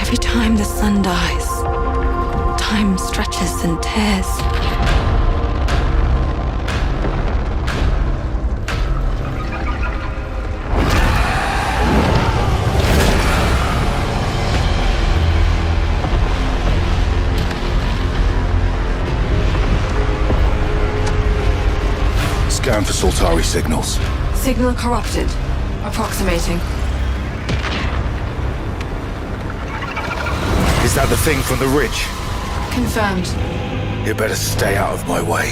Every time the sun dies, time stretches and tears. Scan for Saltari signals. Signal corrupted. Approximating. Is that the thing from the ridge? Confirmed. You better stay out of my way.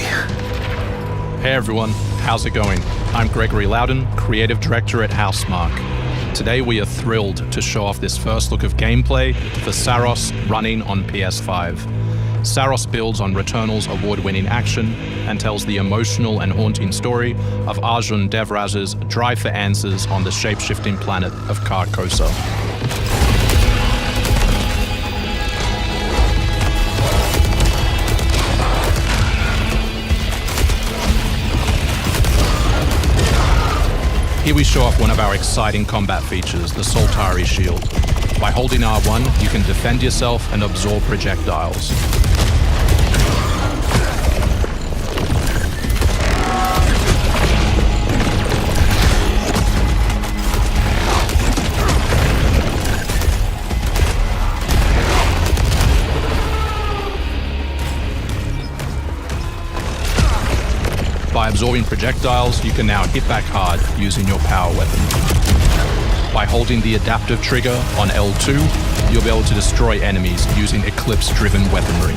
Hey everyone, how's it going? I'm Gregory Loudon, Creative Director at Housemarque. Today we are thrilled to show off this first look of gameplay for Saros running on PS5. Saros builds on Returnal's award-winning action and tells the emotional and haunting story of Arjun Devraj's drive for answers on the shape-shifting planet of Carcosa. Here we show off one of our exciting combat features, the Saltari Shield. By holding R1, you can defend yourself and absorb projectiles. By absorbing projectiles, you can now hit back hard using your power weapon. By holding the adaptive trigger on L2, you'll be able to destroy enemies using Eclipse-driven weaponry.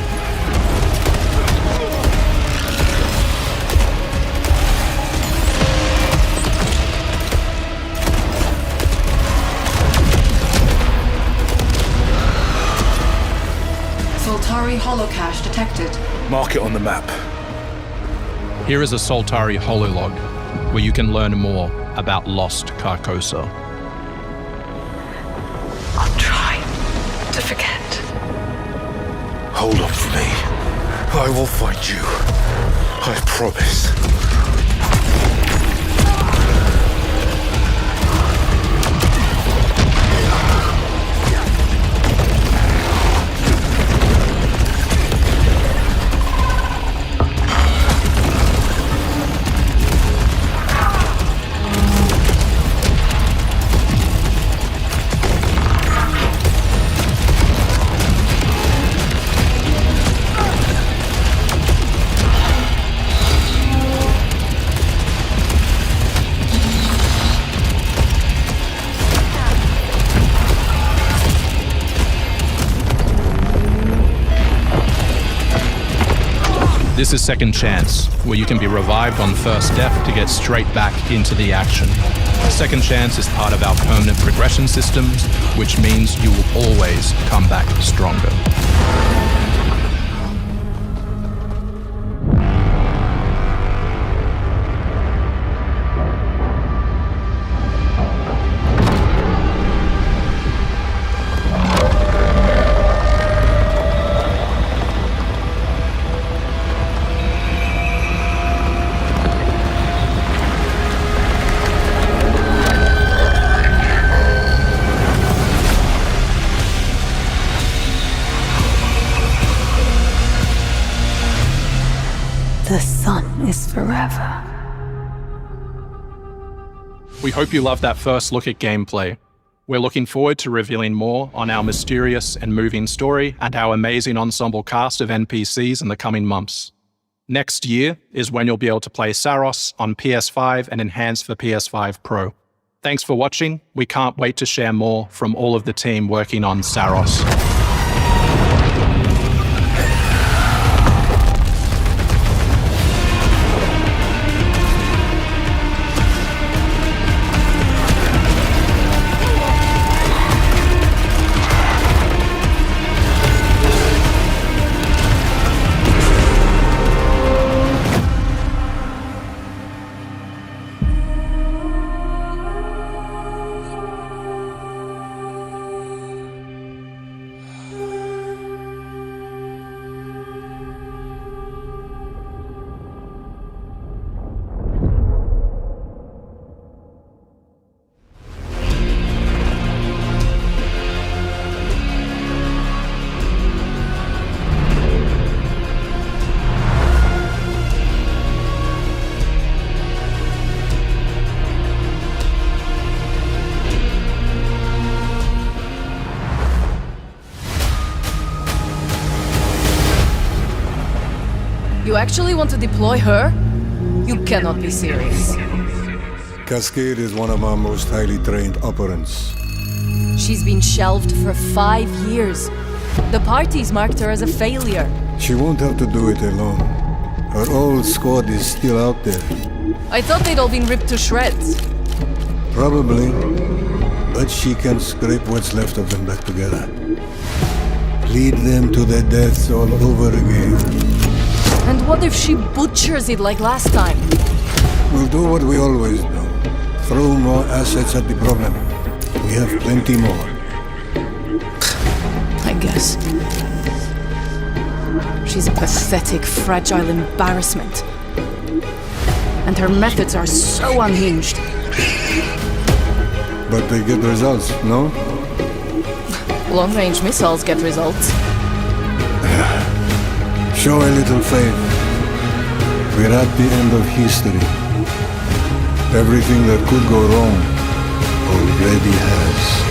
Saltari holocache detected. Mark it on the map. Here is a Saltari hololog, where you can learn more about lost Carcosa. I'll try to forget. Hold up for me. I will find you. I promise. This is Second Chance, where you can be revived on first death to get straight back into the action. Second Chance is part of our permanent progression systems, which means you will always come back stronger. The sun is forever. We hope you loved that first look at gameplay. We're looking forward to revealing more on our mysterious and moving story and our amazing ensemble cast of NPCs in the coming months. Next year is when you'll be able to play Saros on PS5 and enhanced for PS5 Pro. Thanks for watching. We can't wait to share more from all of the team working on Saros. actually want to deploy her? You cannot be serious. Cascade is one of our most highly trained operants. She's been shelved for 5 years. The parties marked her as a failure. She won't have to do it alone. Her old squad is still out there. I thought they'd all been ripped to shreds. Probably. But she can scrape what's left of them back together. Lead them to their deaths all over again. And what if she butchers it like last time? We'll do what we always do. Throw more assets at the problem. We have plenty more. I guess. She's a pathetic, fragile embarrassment. And her methods are so unhinged. But they get results, no? Long-range missiles get results. Show a little faith. We're at the end of history. Everything that could go wrong already has.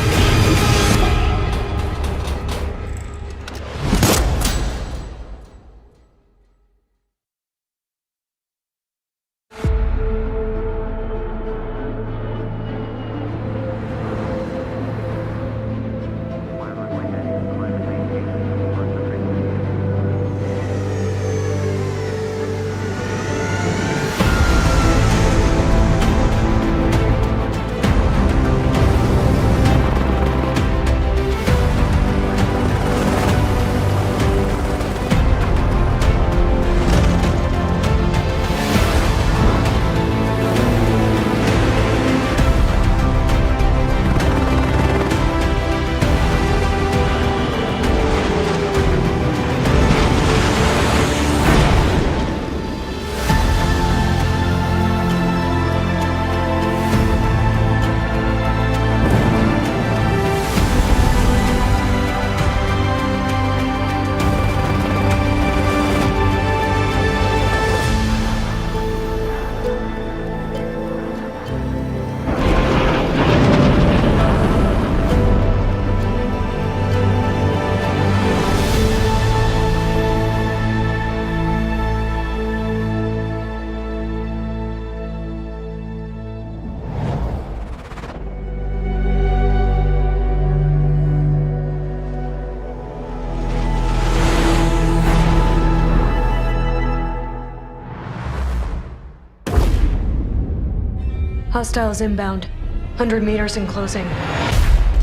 Hostiles inbound. 100 meters and closing.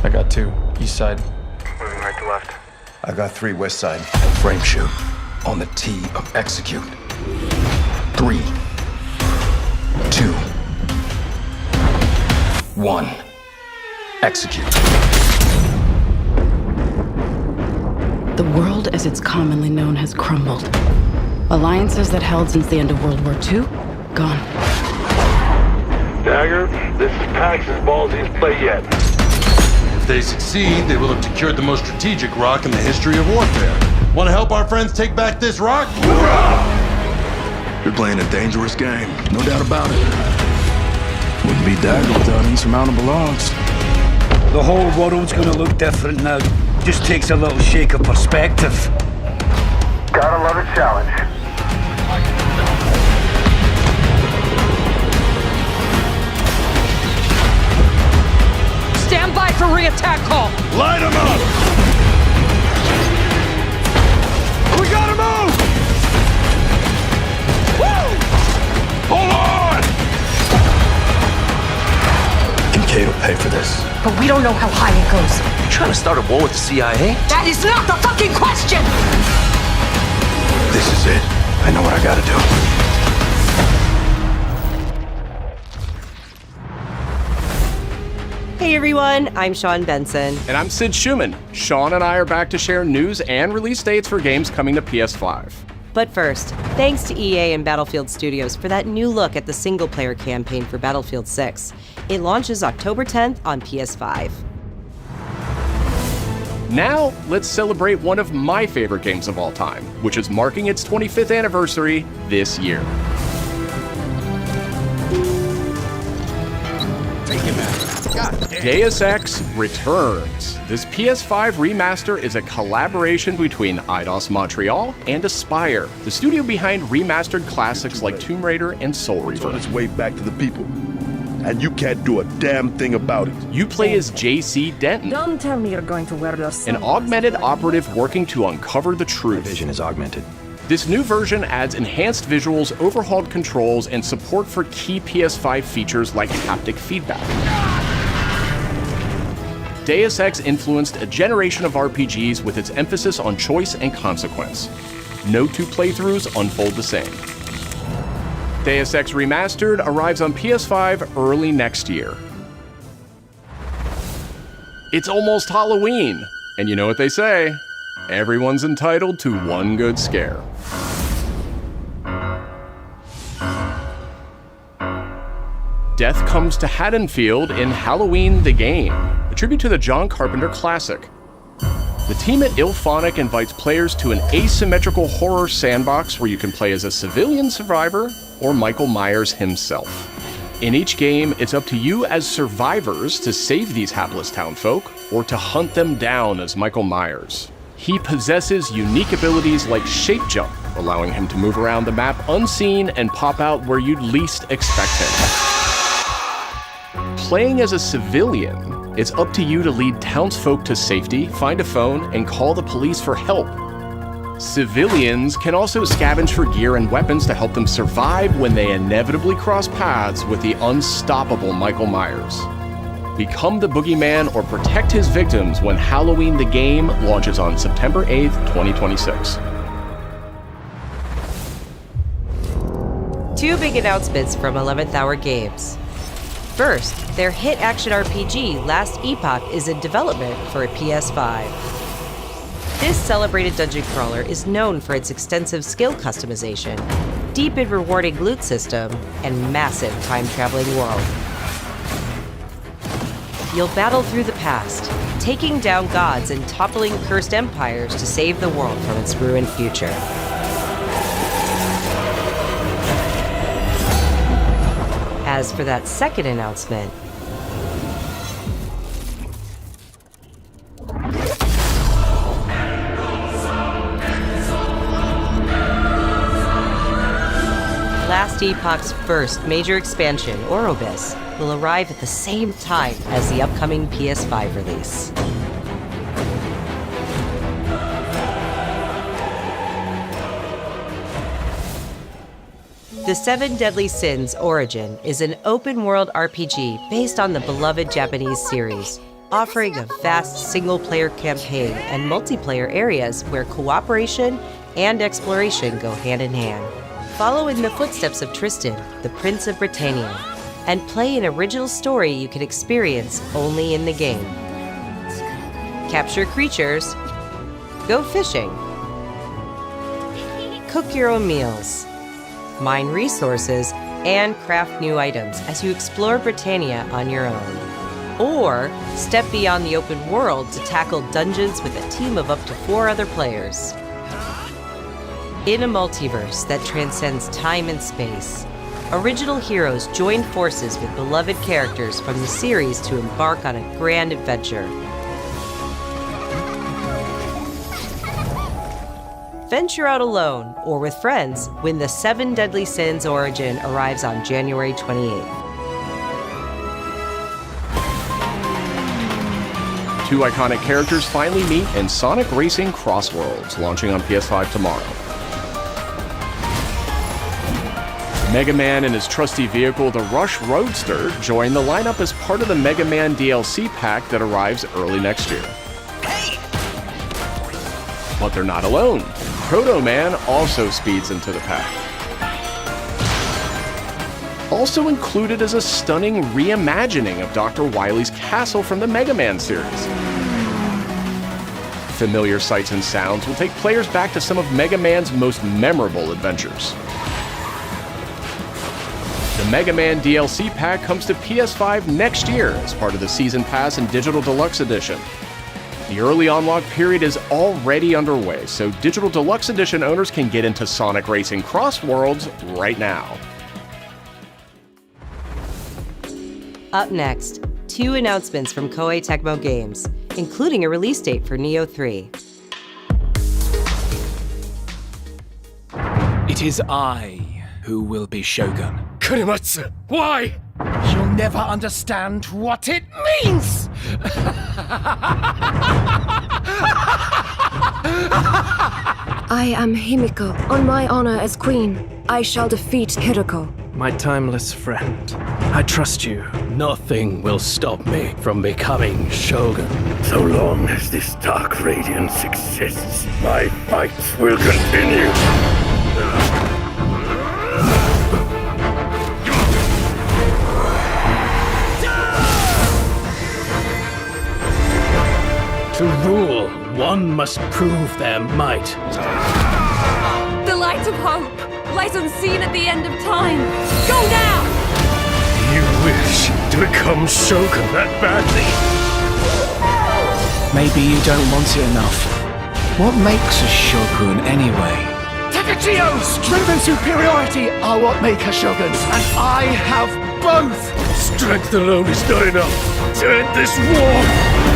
I got 2, east side. Moving right to left. I got 3 west side. Frame shoot. On the T of execute. 3, 2, 1. Execute. The world as it's commonly known has crumbled. Alliances that held since the end of World War II, gone. Dagger, this is Pax's ballsiest play yet. If they succeed, they will have secured the most strategic rock in the history of warfare. Want to help our friends take back this rock? Hoorah! You're playing a dangerous game, no doubt about it. Wouldn't be Dagger without insurmountable odds. The whole world's gonna look different now. Just takes a little shake of perspective. Gotta love a challenge. Stand by for re-attack call! Light them up! We gotta move! Woo! Hold on! Kincaid will pay for this. But we don't know how high it goes. You trying to start a war with the CIA? That is not the fucking question! This is it. I know what I gotta do. Hey everyone, I'm Sean Benson. And I'm Sid Schumann. Sean and I are back to share news and release dates for games coming to PS5. But first, thanks to EA and Battlefield Studios for that new look at the single-player campaign for Battlefield 6. It launches October 10th on PS5. Now, let's celebrate one of my favorite games of all time, which is marking its 25th anniversary this year. Take him out. Deus Ex returns. This PS5 remaster is a collaboration between Eidos Montreal and Aspyr, the studio behind remastered classics like Tomb Raider and Soul Reaver. It's on its way back to the people, and you can't do a damn thing about it. You play as J.C. Denton, Don't tell me you're going to wear those an augmented operative working to uncover the truth. My vision is augmented. This new version adds enhanced visuals, overhauled controls, and support for key PS5 features like haptic feedback. Deus Ex influenced a generation of RPGs with its emphasis on choice and consequence. No two playthroughs unfold the same. Deus Ex Remastered arrives on PS5 early next year. It's almost Halloween, and you know what they say, everyone's entitled to one good scare. Death comes to Haddonfield in Halloween the Game, a tribute to the John Carpenter classic. The team at IllFonic invites players to an asymmetrical horror sandbox where you can play as a civilian survivor or Michael Myers himself. In each game, it's up to you as survivors to save these hapless townfolk or to hunt them down as Michael Myers. He possesses unique abilities like shape jump, allowing him to move around the map unseen and pop out where you'd least expect him. Playing as a civilian, it's up to you to lead townsfolk to safety, find a phone, and call the police for help. Civilians can also scavenge for gear and weapons to help them survive when they inevitably cross paths with the unstoppable Michael Myers. Become the boogeyman or protect his victims when Halloween the Game launches on September 8th, 2026. Two big announcements from 11th Hour Games. First, their hit action RPG, Last Epoch, is in development for a PS5. This celebrated dungeon crawler is known for its extensive skill customization, deep and rewarding loot system, and massive time-traveling world. You'll battle through the past, taking down gods and toppling cursed empires to save the world from its ruined future. As for that second announcement, Last Epoch's first major expansion, Orobis, will arrive at the same time as the upcoming PS5 release. The Seven Deadly Sins Origin is an open-world RPG based on the beloved Japanese series, offering a vast single-player campaign and multiplayer areas where cooperation and exploration go hand in hand. Follow in the footsteps of Tristan, the Prince of Britannia, and play an original story you can experience only in the game. Capture creatures, go fishing, cook your own meals, mine resources, and craft new items as you explore Britannia on your own. Or step beyond the open world to tackle dungeons with a team of up to 4 other players. In a multiverse that transcends time and space, original heroes join forces with beloved characters from the series to embark on a grand adventure. Venture out alone or with friends when the Seven Deadly Sins Origin arrives on January 28th. Two iconic characters finally meet in Sonic Racing Crossworlds, launching on PS5 tomorrow. Mega Man and his trusty vehicle, the Rush Roadster, join the lineup as part of the Mega Man DLC pack that arrives early next year. But they're not alone. Proto Man also speeds into the pack. Also included is a stunning reimagining of Dr. Wily's castle from the Mega Man series. Familiar sights and sounds will take players back to some of Mega Man's most memorable adventures. The Mega Man DLC pack comes to PS5 next year as part of the Season Pass and Digital Deluxe Edition. The early unlock period is already underway, so Digital Deluxe Edition owners can get into Sonic Racing Crossworlds right now. Up next, 2 announcements from Koei Tecmo Games, including a release date for Neo 3. It is I who will be Shogun. Kanematsu, why? You'll never understand what it means! I am Himiko. On my honor as queen, I shall defeat Hiroko. My timeless friend, I trust you. Nothing will stop me from becoming Shogun. So long as this dark radiance exists, my fights will continue. To rule, one must prove their might. The light of hope lies unseen at the end of time. Go now! You wish to become Shogun that badly? Maybe you don't want it enough. What makes a Shogun anyway? Takachio! Strength and superiority are what make a Shogun, and I have both! Strength alone is not enough to end this war!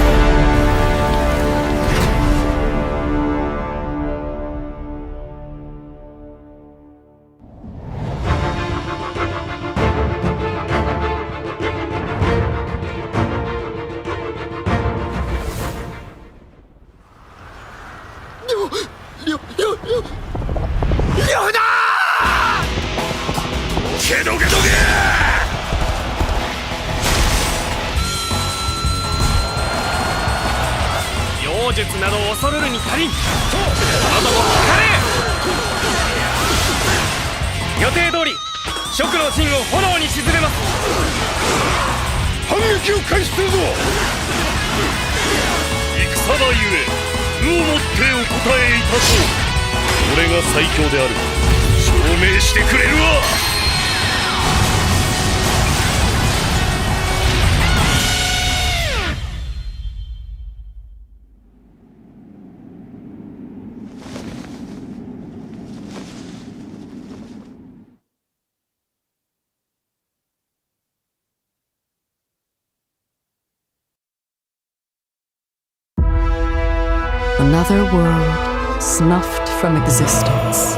Another world snuffed from existence.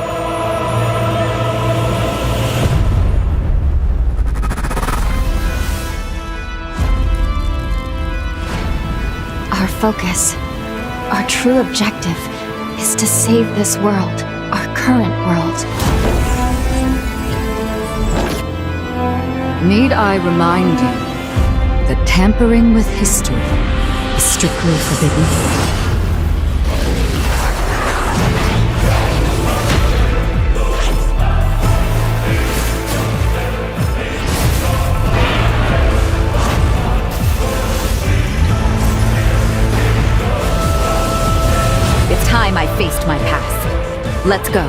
Our focus, our true objective, is to save this world, our current world. Need I remind you that tampering with history is strictly forbidden? It's time I faced my past. Let's go.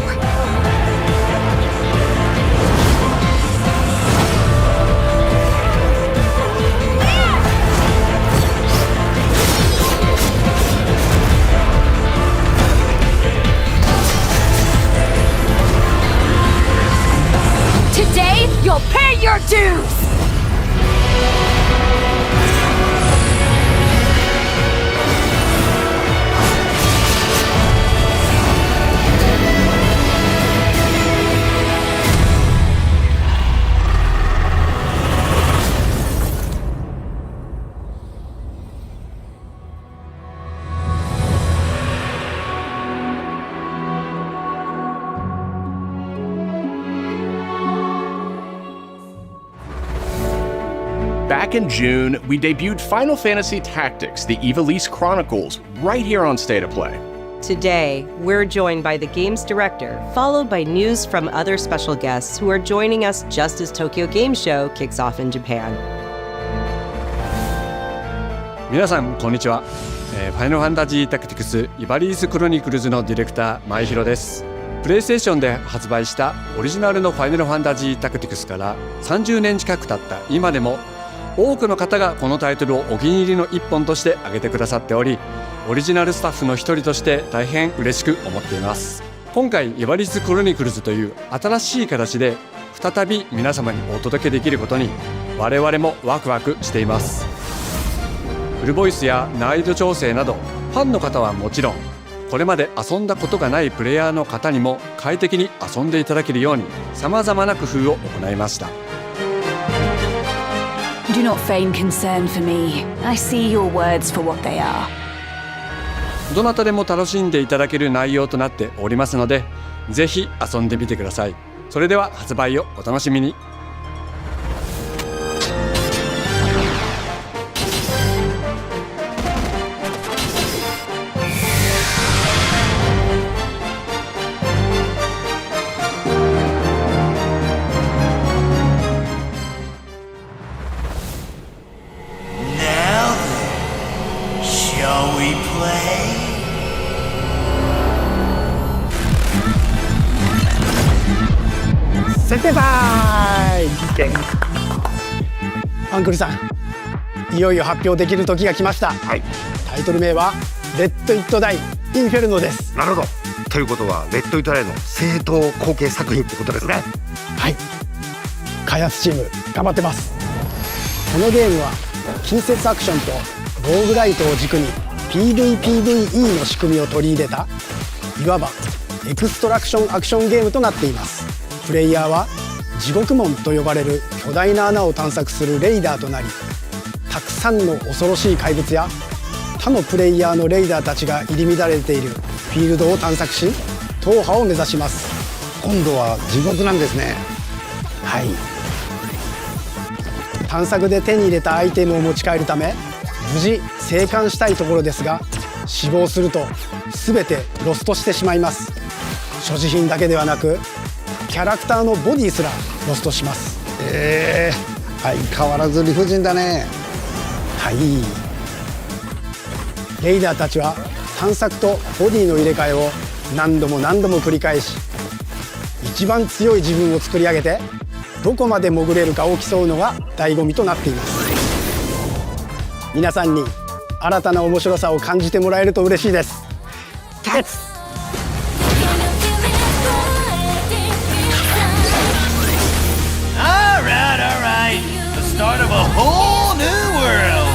Today, you'll pay your dues! Back in June, we debuted Final Fantasy Tactics, the Ivalice Chronicles, right here on State of Play. Today, we're joined by the game's director, followed by news from other special guests who are joining us just as Tokyo Game Show kicks off in Japan. 皆さんこんにちは。ファイナルファンタジータクティクスイバリースクロニクルズのディレクター前広です。プレイステーションで発売したオリジナルのファイナルファンタジータクティクスから30年近く経った今でも多くの方がこのタイトルをお気に入りの一本として挙げてくださっており、オリジナルスタッフの一人として大変嬉しく思っています。今回イバリスクロニクルズという新しい形で再び皆様にお届けできることに我々もワクワクしています。フルボイスや難易度調整など、ファンの方はもちろん、これまで遊んだことがないプレイヤーの方にも快適に遊んでいただけるように、様々な工夫を行いました。Do not feign concern for me. I see your words for what they are. どなたでも楽しんでいただける内容となっておりますので、ぜひ遊んでみてください。それでは発売をお楽しみに。設定タイム。アンクルさん、いよいよ発表できる時が来ました。はい。タイトル名はレッド・イット・ダイ・インフェルノです。なるほど。ということはレッド・イット・ダイの正統後継作品ってことですね。はい。開発チーム頑張ってます。このゲームは近接アクションとローグライトを軸に PVPVE の仕組みを取り入れた、いわばエクストラクションアクションゲームとなっています。プレイヤーは地獄門と呼ばれる巨大な穴を探索するレイダーとなり、たくさんの恐ろしい怪物や他のプレイヤーのレイダーたちが入り乱れているフィールドを探索し、踏破を目指します。今度は地獄なんですね。はい。探索で手に入れたアイテムを持ち帰るため無事生還したいところですが、死亡すると全てロストしてしまいます。所持品だけではなくキャラクターのボディすらロストします。相変わらず理不尽だね。はい。レイダーたちは探索とボディの入れ替えを何度も何度も繰り返し、一番強い自分を作り上げてどこまで潜れるかを競うのが醍醐味となっています。皆さんに新たな面白さを感じてもらえると嬉しいです。キャッツ。Alright, the start of a whole new world.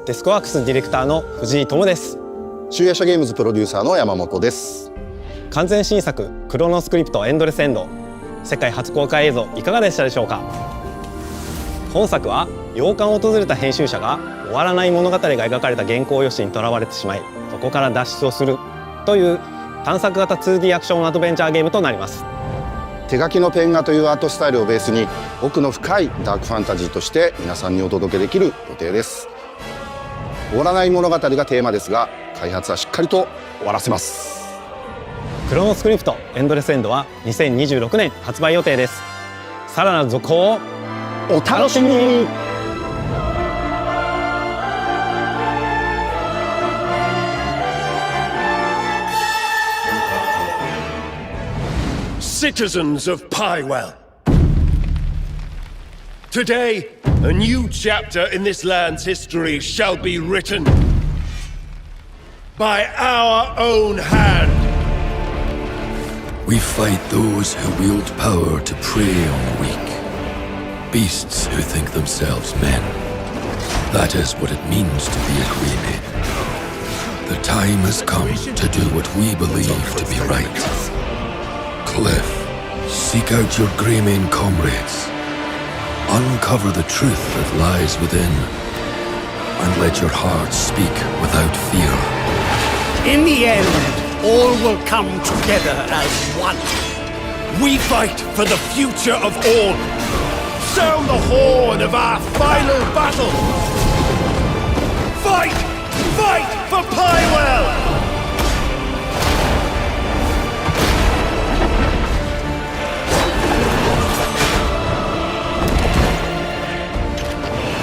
デスクワークスディレクターの藤井智です。集夜社ゲームズプロデューサーの山本です。完全新作クロノスクリプトエンドレスエンド、世界初公開映像いかがでしたでしょうか。本作は洋館を訪れた編集者が終わらない物語が描かれた原稿用紙にとらわれてしまい、そこから脱出をするという探索型 2D アクションアドベンチャーゲームとなります。手書きのペン画というアートスタイルをベースに奥の深いダークファンタジーとして皆さんにお届けできる予定です。終わらない物語がテーマですが、開発はしっかりと終わらせます。クロノスクリプトエンドレスエンドは2026年発売予定です。さらなる続報をお楽しみに。Citizens of Pywell, today a new chapter in this land's history shall be written by our own hand. We fight those who wield power to prey on the weak. Beasts who think themselves men. That is what it means to be a Greyman. The time has come to do what we believe to be right. Cliff, seek out your Greyman comrades. Uncover the truth that lies within. And let your heart speak without fear. In the end, all will come together as one. We fight for the future of all. Sound the horn of our final battle. Fight! Fight for Pywell!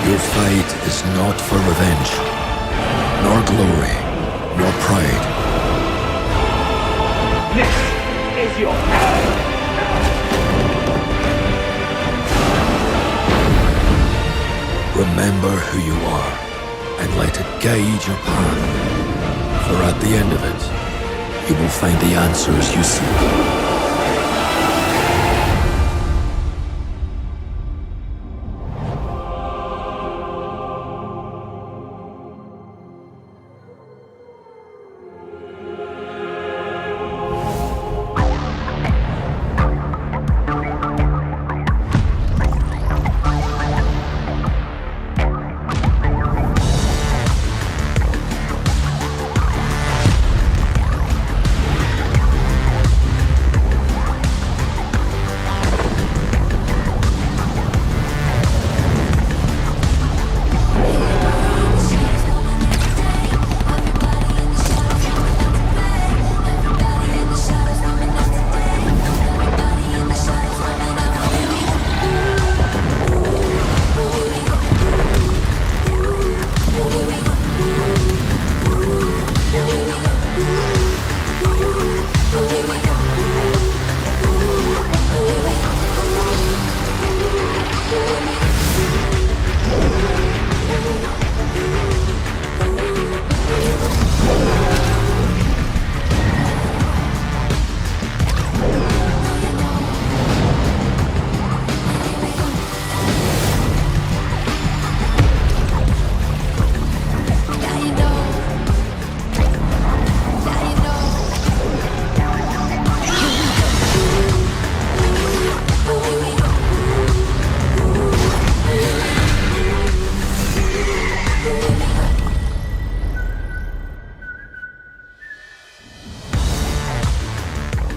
Your fight is not for revenge, nor glory, nor pride. This is your hour. Remember who you are, and let it guide your path. For at the end of it, you will find the answers you seek.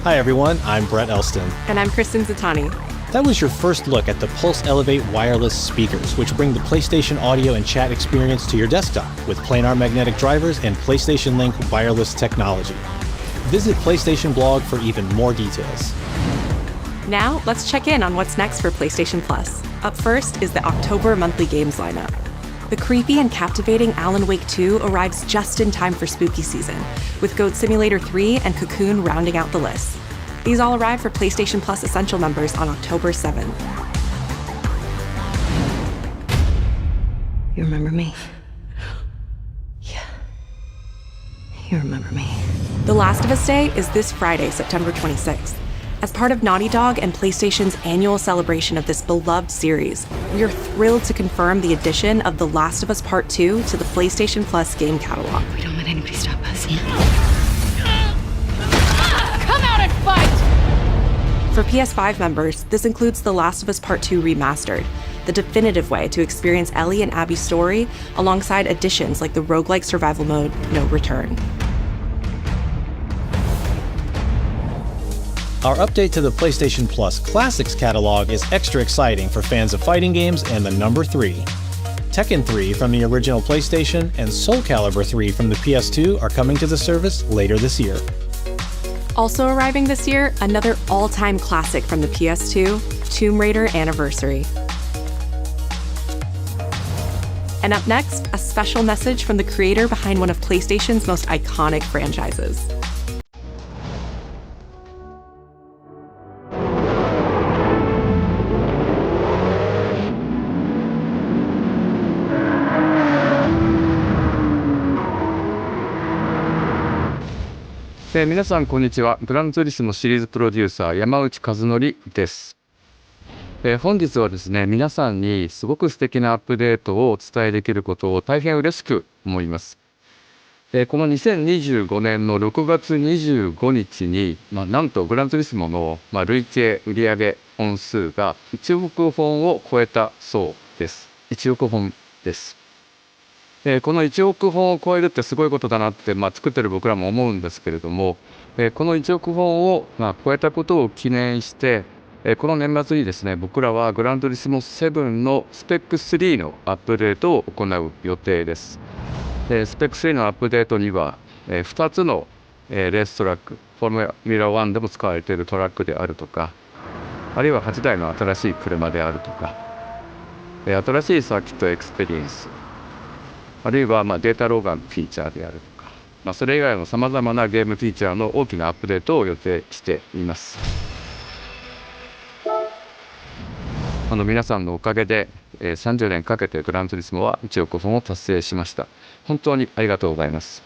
Hi everyone, I'm Brett Elston. And I'm Kristen Zatani. That was your first look at the Pulse Elevate wireless speakers, which bring the PlayStation audio and chat experience to your desktop with planar magnetic drivers and PlayStation Link wireless technology. Visit PlayStation blog for even more details. Now, let's check in on what's next for PlayStation Plus. Up first is the October monthly games lineup. The creepy and captivating Alan Wake 2 arrives just in time for spooky season, with Goat Simulator 3 and Cocoon rounding out the list. These all arrive for PlayStation Plus Essential members on October 7th. You remember me? Yeah. You remember me. The Last of Us Day is this Friday, September 26th. As part of Naughty Dog and PlayStation's annual celebration of this beloved series, we are thrilled to confirm the addition of The Last of Us Part 2 to the PlayStation Plus game catalog. We don't let anybody stop us. Come out and fight! For PS5 members, this includes The Last of Us Part 2 Remastered, the definitive way to experience Ellie and Abby's story, alongside additions like the roguelike survival mode No Return. Our update to the PlayStation Plus Classics catalog is extra exciting for fans of fighting games and the number 3. Tekken 3 from the original PlayStation and Soul Calibur 3 from the PS2 are coming to the service later this year. Also arriving this year, another all-time classic from the PS2, Tomb Raider Anniversary. And up next, a special message from the creator behind one of PlayStation's most iconic franchises. 皆さんこんにちは。グランツーリスモシリーズプロデューサー山内和則です。本日はですね、皆さんにすごく素敵なアップデートをお伝えできることを大変嬉しく思います。この2025年の6月25日に、なんとグランツーリスモの、累計売上本数が1億本を超えたそうです。1億本です。この1億本を超えるってすごいことだなって、作ってる僕らも思うんですけれども、この1億本を、超えたことを記念して、この年末にですね、僕らはグランツーリスモ7のスペック3のアップデートを行う予定です。スペック3のアップデートには、2つの、レーストラック、フォーミュラ1でも使われているトラックであるとか、あるいは8台の新しい車であるとか、新しいサーキットエクスペリエンス、あるいはデータローガンのフィーチャーであるとか、それ以外のさまざまなゲームフィーチャーの大きなアップデートを予定しています。皆さんのおかげで、30年かけてグランツーリスモは1億本を達成しました。本当にありがとうございます。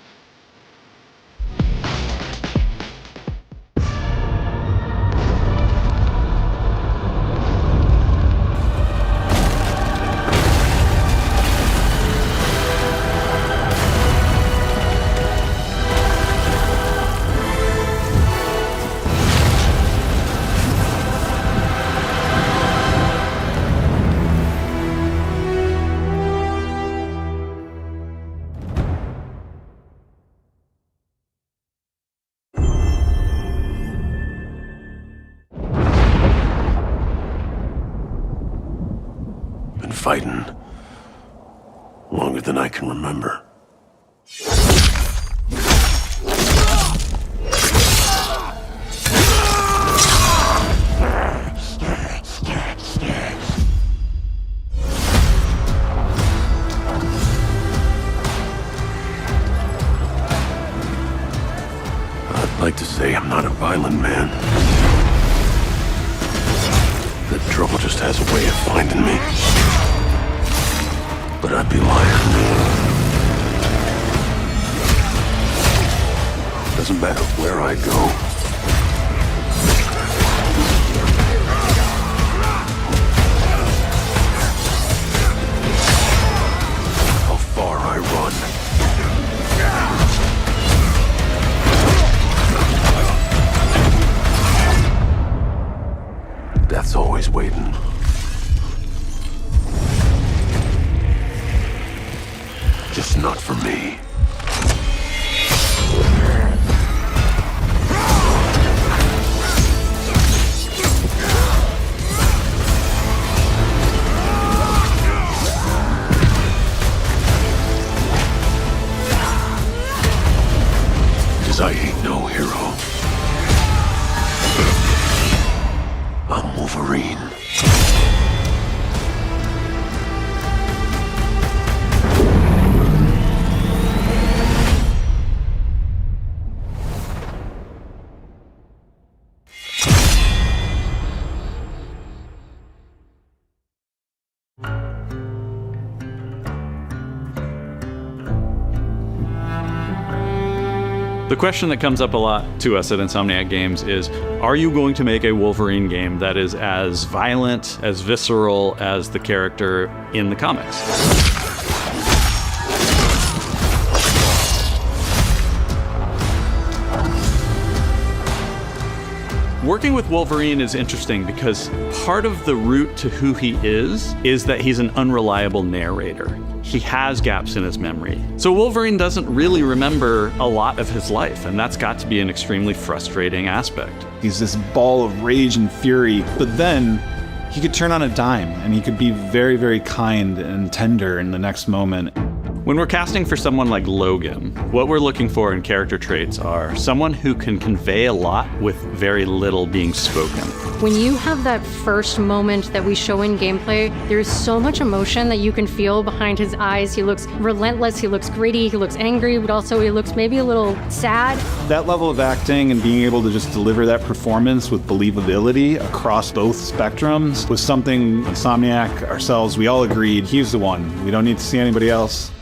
Been fighting longer than I can remember. I'd like to say I'm not a violent man. The trouble just has a way of finding me. But I'd be lying. Doesn't matter where I go. How far I run. Death's always waiting. Just not for me. Cause I ain't no hero. I'm Wolverine. The question that comes up a lot to us at Insomniac Games is, are you going to make a Wolverine game that is as violent, as visceral as the character in the comics? Working with Wolverine is interesting because part of the route to who he is that he's an unreliable narrator. He has gaps in his memory. So Wolverine doesn't really remember a lot of his life, and that's got to be an extremely frustrating aspect. He's this ball of rage and fury, but then he could turn on a dime and he could be very, very kind and tender in the next moment. When we're casting for someone like Logan, what we're looking for in character traits are someone who can convey a lot with very little being spoken. When you have that first moment that we show in gameplay, there's so much emotion that you can feel behind his eyes. He looks relentless, he looks gritty, he looks angry, but also he looks maybe a little sad. That level of acting and being able to just deliver that performance with believability across both spectrums was something Insomniac, ourselves, we all agreed he's the one. We don't need to see anybody else.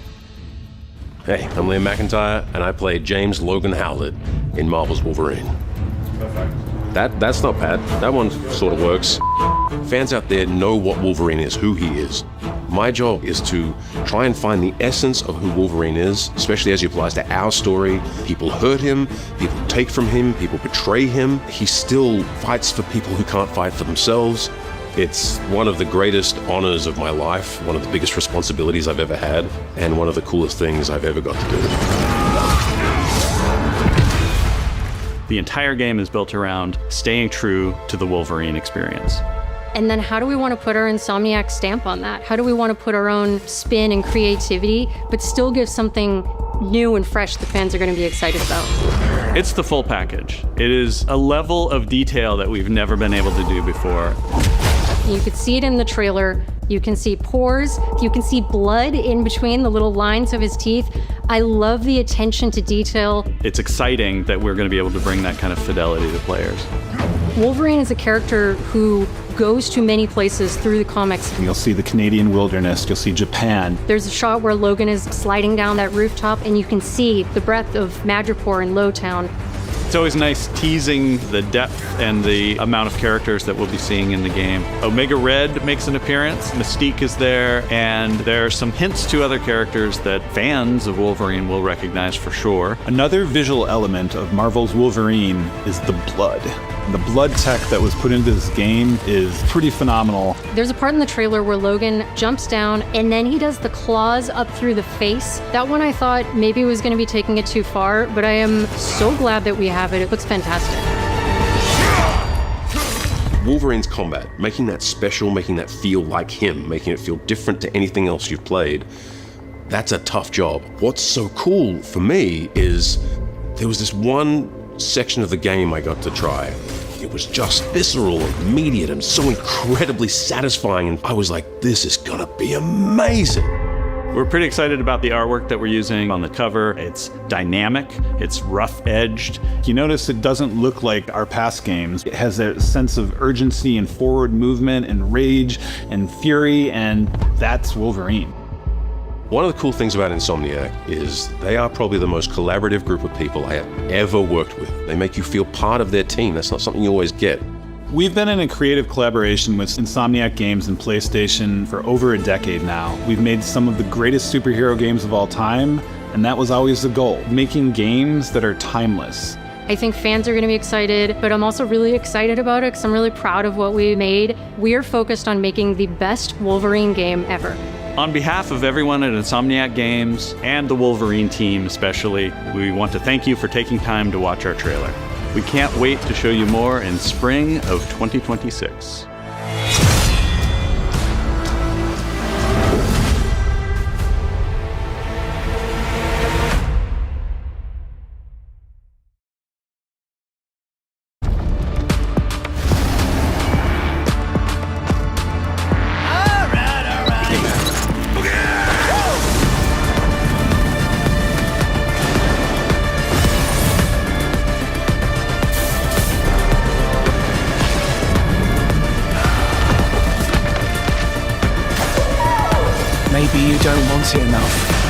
Hey, I'm Liam McIntyre, and I play James Logan Howlett in Marvel's Wolverine. That's not bad. That one sort of works. Fans out there know what Wolverine is, who he is. My job is to try and find the essence of who Wolverine is, especially as he applies to our story. People hurt him, people take from him, people betray him. He still fights for people who can't fight for themselves. It's one of the greatest honors of my life, one of the biggest responsibilities I've ever had, and one of the coolest things I've ever got to do. The entire game is built around staying true to the Wolverine experience. And then how do we want to put our Insomniac stamp on that? How do we want to put our own spin and creativity, but still give something new and fresh the fans are going to be excited about? It's the full package. It is a level of detail that we've never been able to do before. You could see it in the trailer. You can see pores. You can see blood in between the little lines of his teeth. I love the attention to detail. It's exciting that we're going to be able to bring that kind of fidelity to players. Wolverine is a character who goes to many places through the comics. You'll see the Canadian wilderness, you'll see Japan. There's a shot where Logan is sliding down that rooftop and you can see the breadth of Madripoor in Lowtown. It's always nice teasing the depth and the amount of characters that we'll be seeing in the game. Omega Red makes an appearance, Mystique is there, and there are some hints to other characters that fans of Wolverine will recognize for sure. Another visual element of Marvel's Wolverine is the blood. The blood tech that was put into this game is pretty phenomenal. There's a part in the trailer where Logan jumps down and then he does the claws up through the face. That one I thought maybe was going to be taking it too far, but I am so glad that we have it. It looks fantastic. Wolverine's combat, making that special, making that feel like him, making it feel different to anything else you've played, that's a tough job. What's so cool for me is there was this one section of the game I got to try. It was just visceral and immediate and so incredibly satisfying, and I was like, this is gonna be amazing. We're pretty excited about the artwork that we're using on the cover. It's dynamic, it's rough-edged. You notice it doesn't look like our past games. It has a sense of urgency and forward movement and rage and fury, and that's Wolverine. One of the cool things about Insomniac is they are probably the most collaborative group of people I have ever worked with. They make you feel part of their team. That's not something you always get. We've been in a creative collaboration with Insomniac Games and PlayStation for over a decade now. We've made some of the greatest superhero games of all time, and that was always the goal, making games that are timeless. I think fans are going to be excited, but I'm also really excited about it because I'm really proud of what we made. We are focused on making the best Wolverine game ever. On behalf of everyone at Insomniac Games and the Wolverine team especially, we want to thank you for taking time to watch our trailer. We can't wait to show you more in spring of 2026. Maybe you don't want it enough.